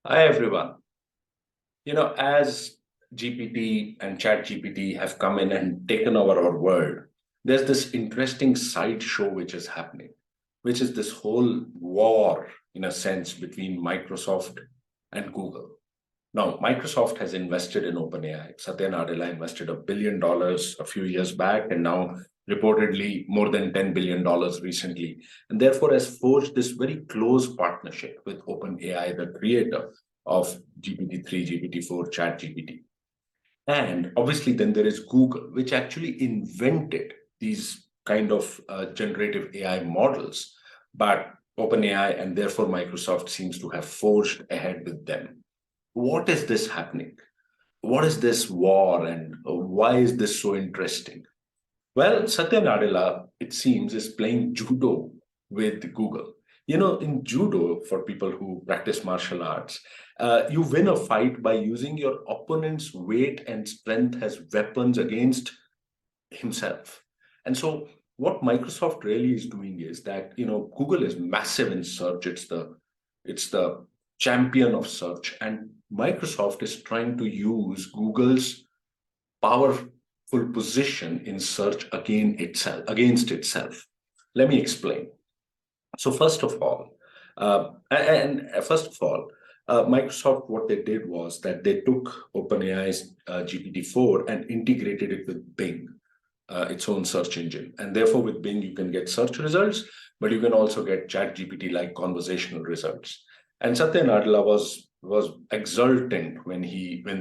Hi, everyone. As GPT and ChatGPT have come in and taken over our world, there's this interesting side show which is happening, which is this whole war, in a sense, between Microsoft and Google. Now, Microsoft has invested in OpenAI. Satya Nadella invested $1 billion a few years back, and now reportedly more than $10 billion recently, and therefore has forged this very close partnership with OpenAI, the creator of GPT-3, GPT-4, ChatGPT. And obviously, then there is Google, which actually invented these kind of generative AI models, but OpenAI and therefore Microsoft seems to have forged ahead with them. What is this happening? What is this war, and why is this so interesting? Well, Satya Nadella, it seems, is playing judo with Google. In judo, for people who practice martial arts, you win a fight by using your opponent's weight and strength as weapons against himself. And so, what Microsoft really is doing is that Google is massive in search. It's the champion of search, and Microsoft is trying to use Google's powerful position in search against itself. Let me explain. So first of all, Microsoft, what they did was that they took OpenAI's GPT-4 and integrated it with Bing, its own search engine. And therefore, with Bing, you can get search results, but you can also get ChatGPT-like conversational results. And Satya Nadella was exultant when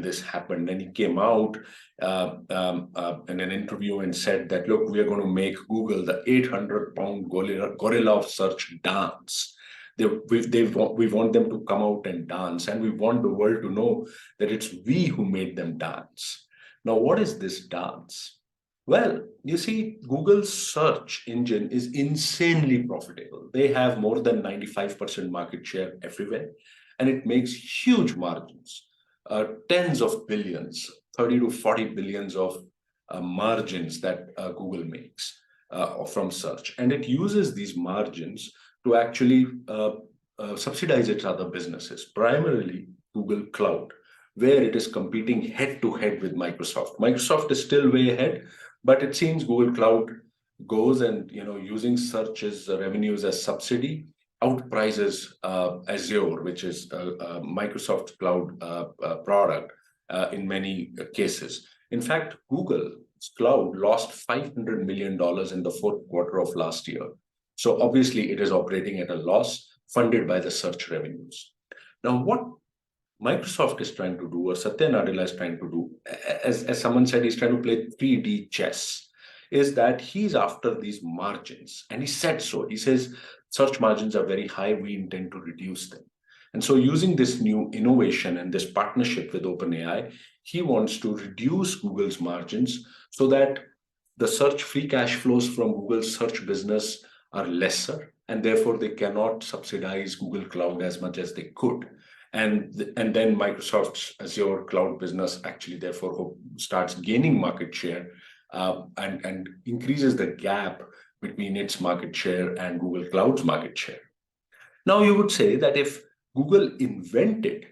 this happened, and he came out in an interview and said that, look, we are going to make Google the 800-pound gorilla of search dance. We want them to come out and dance, and we want the world to know that it's we who made them dance. Now, what is this dance? Well, you see, Google's search engine is insanely profitable. They have more than 95% market share everywhere, and it makes huge margins, tens of billions, 30 to 40 billions of margins that Google makes from search. And it uses these margins to actually subsidize its other businesses, primarily Google Cloud, where it is competing head to head with Microsoft. Microsoft is still way ahead, but it seems Google Cloud goes and using search's revenues as subsidy outprices Azure, which is Microsoft Cloud product in many cases. In fact, Google's Cloud lost $500 million in the fourth quarter of last year. So obviously, it is operating at a loss funded by the search revenues. Now, what Microsoft is trying to do, or Satya Nadella is trying to do, as someone said, he's trying to play 3D chess, is that he's after these margins. And he said so. He says, search margins are very high. We intend to reduce them. And so using this new innovation and this partnership with OpenAI, he wants to reduce Google's margins so that the search free cash flows from Google's search business are lesser, and therefore they cannot subsidize Google Cloud as much as they could. And then Microsoft's Azure cloud business actually therefore starts gaining market share and increases the gap between its market share and Google Cloud's market share. Now, you would say that if Google invented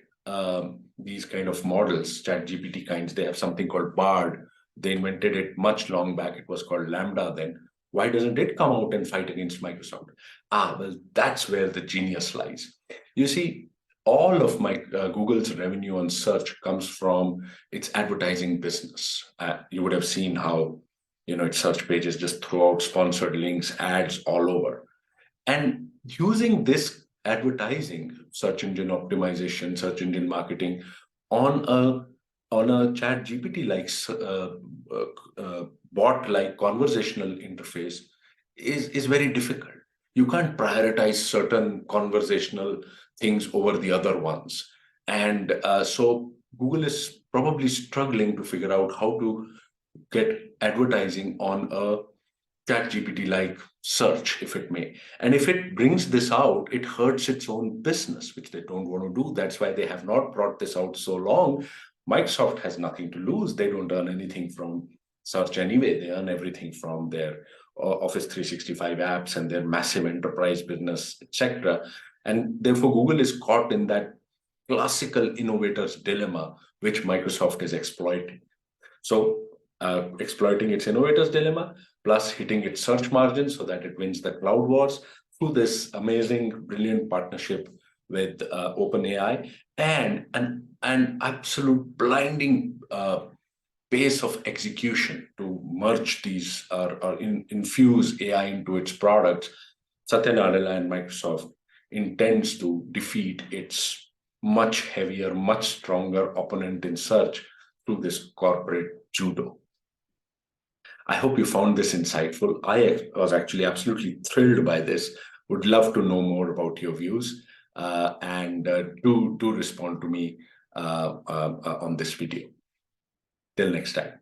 these kind of models, ChatGPT kinds, they have something called Bard. They invented it much long back. It was called Lambda then. Why doesn't it come out and fight against Microsoft? Well, that's where the genius lies. You see, all of Google's revenue on search comes from its advertising business. You would have seen how its search pages just throw out sponsored links, ads all over. And using this advertising, search engine optimization, search engine marketing on a chat GPT like bot like conversational interface is very difficult. You can't prioritize certain conversational things over the other ones. And so Google is probably struggling to figure out how to get advertising on a ChatGPT like search, if it may. And if it brings this out, it hurts its own business, which they don't want to do. That's why they have not brought this out so long. Microsoft has nothing to lose. They don't earn anything from search anyway. They earn everything from their Office 365 apps and their massive enterprise business, etc. And therefore, Google is caught in that classical innovator's dilemma, which Microsoft is exploiting. So exploiting its innovator's dilemma, plus hitting its search margin so that it wins the cloud wars through this amazing, brilliant partnership with OpenAI, and an absolute blinding pace of execution to merge these or infuse AI into its products. Satya Nadella and Microsoft intends to defeat its much heavier, much stronger opponent in search through this corporate judo. I hope you found this insightful. I was actually absolutely thrilled by this. Would love to know more about your views, and do respond to me on this video. Till next time.